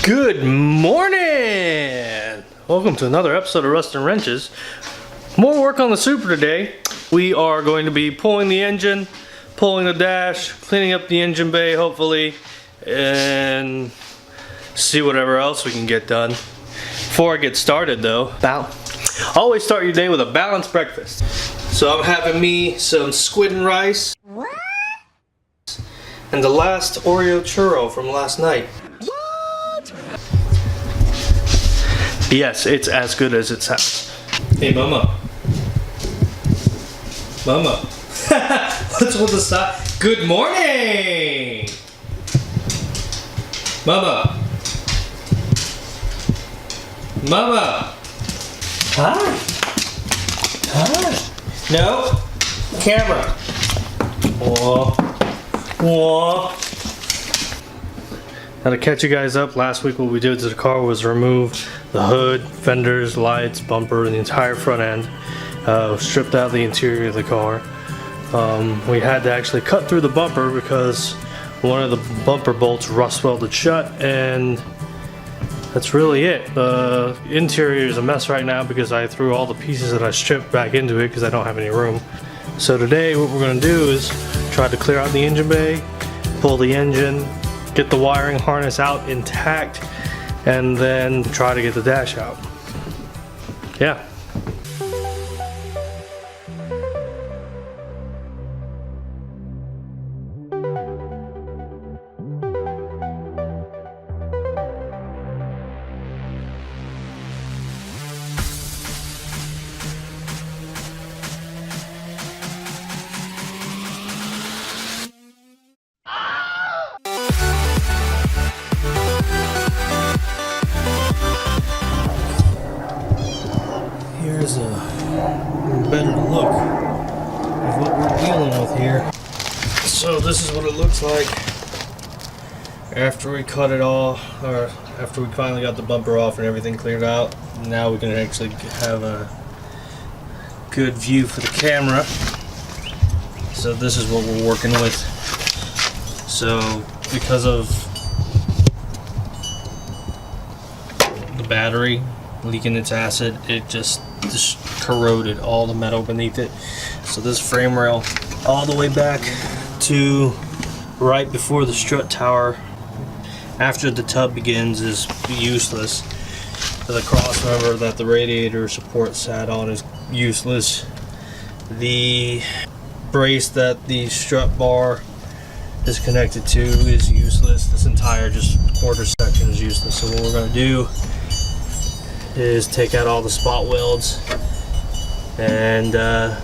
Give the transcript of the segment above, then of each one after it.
Good morning! Welcome to another episode of Rust and Wrenches. More work on the Supra today. We are going to be pulling the engine, pulling the dash, cleaning up the engine bay hopefully, and see whatever else we can get done. Before I get started though, always start your day with a balanced breakfast. So I'm having me some squid and rice. What? And the last Oreo churro from last night. Yes, it's as good as it sounds. Hey, Mama. Mama. What's with the stop? Good morning! Mama. Mama. Hi. Hi. No. Camera. Whoa. Whoa. Now to catch you guys up, last week what we did to the car was remove the hood, fenders, lights, bumper, and the entire front end. Stripped out the interior of the car. We had to actually cut through the bumper because one of the bumper bolts rust welded shut, and that's really it. The interior is a mess right now because I threw all the pieces that I stripped back into it because I don't have any room. So today what we're going to do is try to clear out the engine bay, pull the engine, get the wiring harness out intact, and then try to get the dash out. Yeah. Here's a better look of what we're dealing with here. So this is what it looks like after we cut it off, or after we finally got the bumper off and everything cleared out. Now we can actually have a good view for the camera. So this is what we're working with. So because of the battery leaking its acid, it just corroded all the metal beneath it. So this frame rail all the way back to right before the strut tower after the tub begins is useless. The cross member that the radiator support sat on is useless. The brace that the strut bar is connected to is useless. This entire just quarter section is useless. So what we're going to do is take out all the spot welds and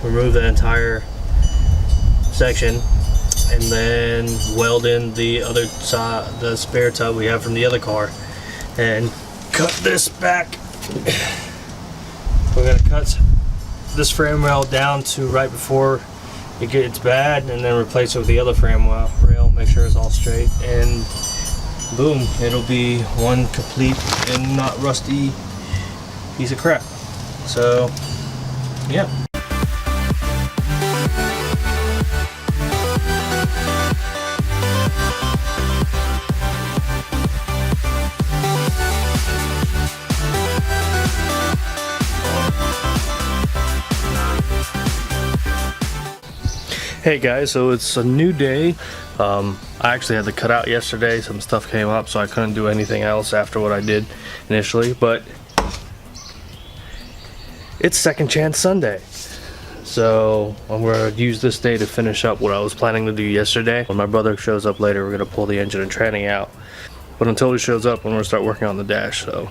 remove that entire section, and then weld in the other side, the spare tub we have from the other car, and cut this back. We're going to cut this frame rail down to right before it gets bad, and then replace it with the other frame rail, make sure it's all straight, and boom, it'll be one complete and not rusty piece of crap. So yeah. Hey guys, so it's a new day. I actually had to cut out yesterday. Some stuff came up, so I couldn't do anything else after what I did initially, but it's Second Chance Sunday. So I'm going to use this day to finish up what I was planning to do yesterday. When my brother shows up later, we're going to pull the engine and tranny out. But until he shows up, I'm going to start working on the dash. So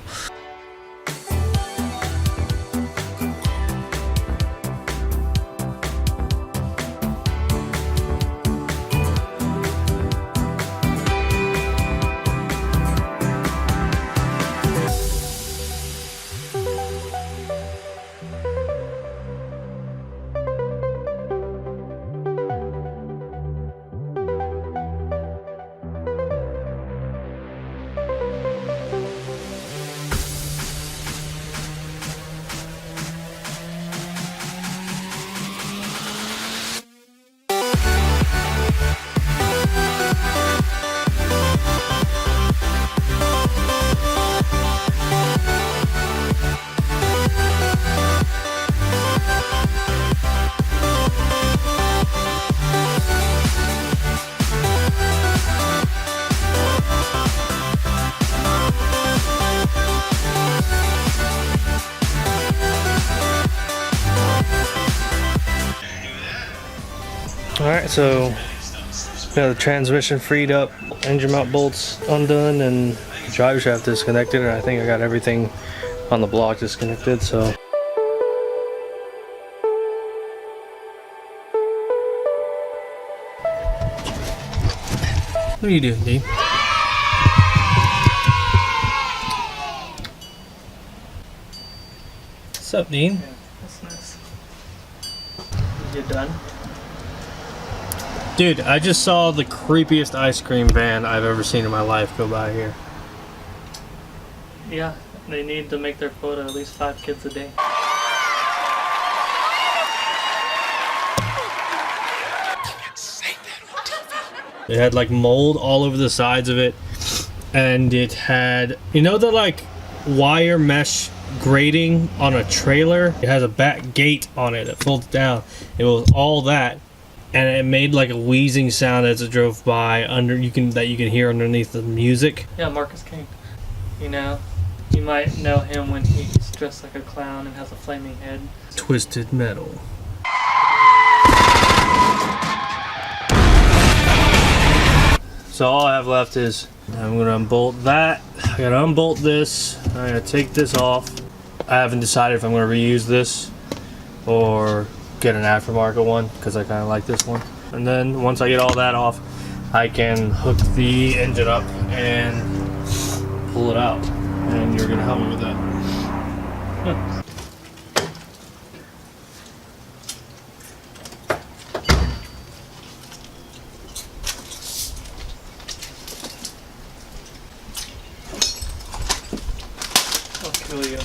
Alright, so got the transmission freed up, engine mount bolts undone, and the drive shaft disconnected, and I think I got everything on the block disconnected, so. What are you doing, Dean? What's up, Dean? Yeah, that's nice. You done? Dude, I just saw the creepiest ice cream van I've ever seen in my life go by here. Yeah, they need to make their quota at least 5 kids a day. It had like mold all over the sides of it, and it had, you know, the like wire mesh grating on a trailer. It has a back gate on it that folds down. It was all that, and it made like a wheezing sound as it drove by that you can hear underneath the music. Yeah, Marcus King. You know, you might know him when he's dressed like a clown and has a flaming head. Twisted Metal. So all I have left is I'm gonna unbolt that. I gotta unbolt this. I'm gonna take this off. I haven't decided if I'm gonna reuse this or get an aftermarket one because I kind of like this one. And then once I get all that off, I can hook the engine up and pull it out. And you're gonna help me with that. I'll kill you.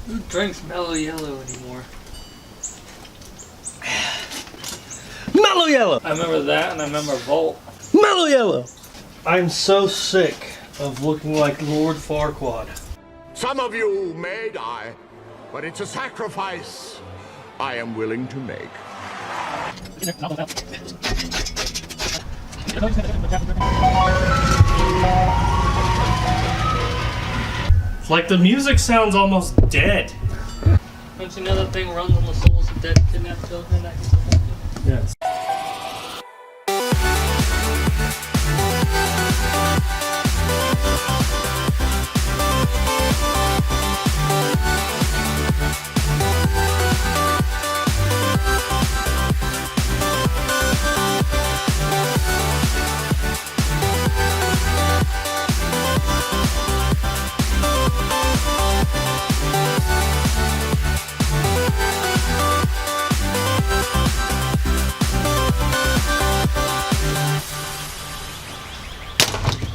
Who drinks Mellow Yellow anymore? Mellow Yellow! I remember that, and I remember Volt. Mellow Yellow! I'm so sick of looking like Lord Farquaad. Some of you may die, but it's a sacrifice I am willing to make. Like the music sounds almost dead. Don't you know that thing runs on the souls of dead kidnapped children that gets affected? Yes.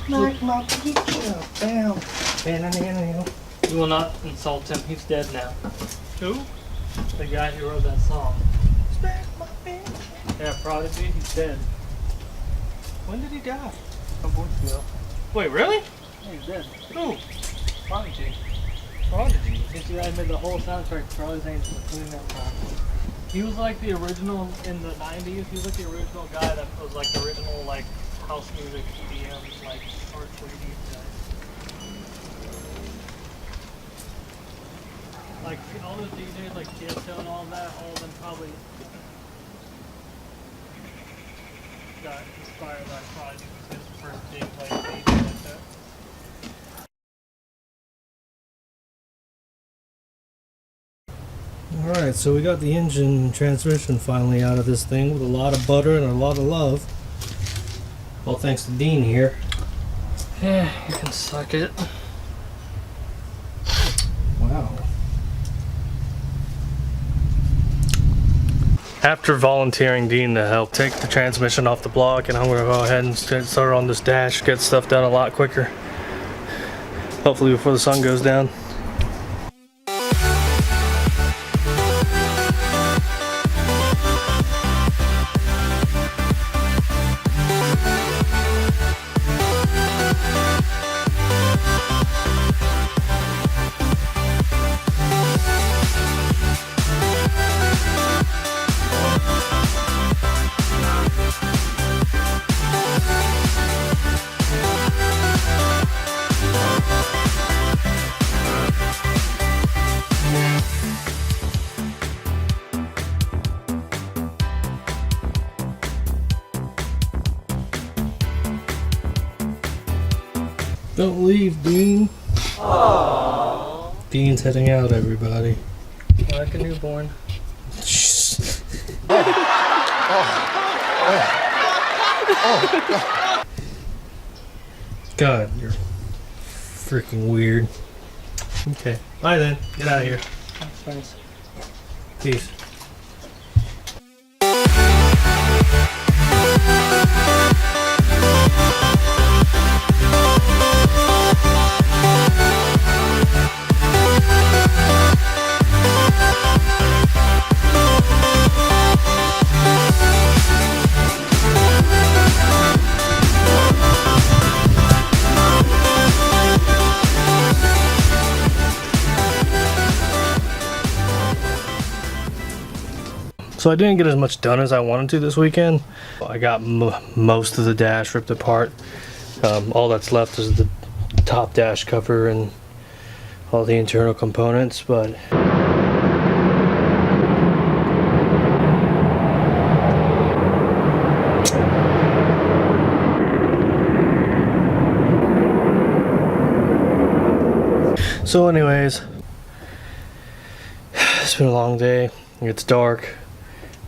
Like my pizza. Bam. You will not insult him. He's dead now. Who? The guy who wrote that song. Yeah, Prodigy. He's dead. When did he die? A month ago. Wait, really? Yeah, he's dead. Who? Prodigy. Prodigy. This guy made the whole soundtrack for all his angels, including that song. He was like the original in the 90s. He was like the original guy that was like the original like house music EDM like hardcore EDM guy. Like all those DJs like Tiesto and all that, all of them probably got inspired by Prodigy because his first big like DJ like that. Alright, so we got the engine and transmission finally out of this thing with a lot of butter and a lot of love. Well, thanks to Dean here. Yeah, you can suck it. Wow. After volunteering Dean to help take the transmission off the block, and I'm going to go ahead and start on this dash, get stuff done a lot quicker. Hopefully before the sun goes down. leave, Bean. Aww. Bean's heading out, everybody. Like a newborn. God, you're freaking weird. Okay. Bye then. Get out of here. That's nice. Peace. So I didn't get as much done as I wanted to this weekend. I got most of the dash ripped apart. All that's left is the top dash cover and all the internal components, but so anyways, it's been a long day. It's dark.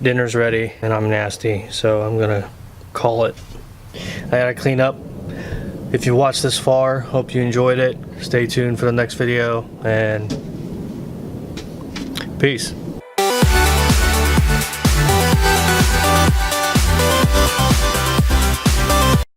Dinner's ready and I'm nasty, so I'm gonna call it. I gotta clean up. If you watched this far, hope you enjoyed it. Stay tuned for the next video and peace.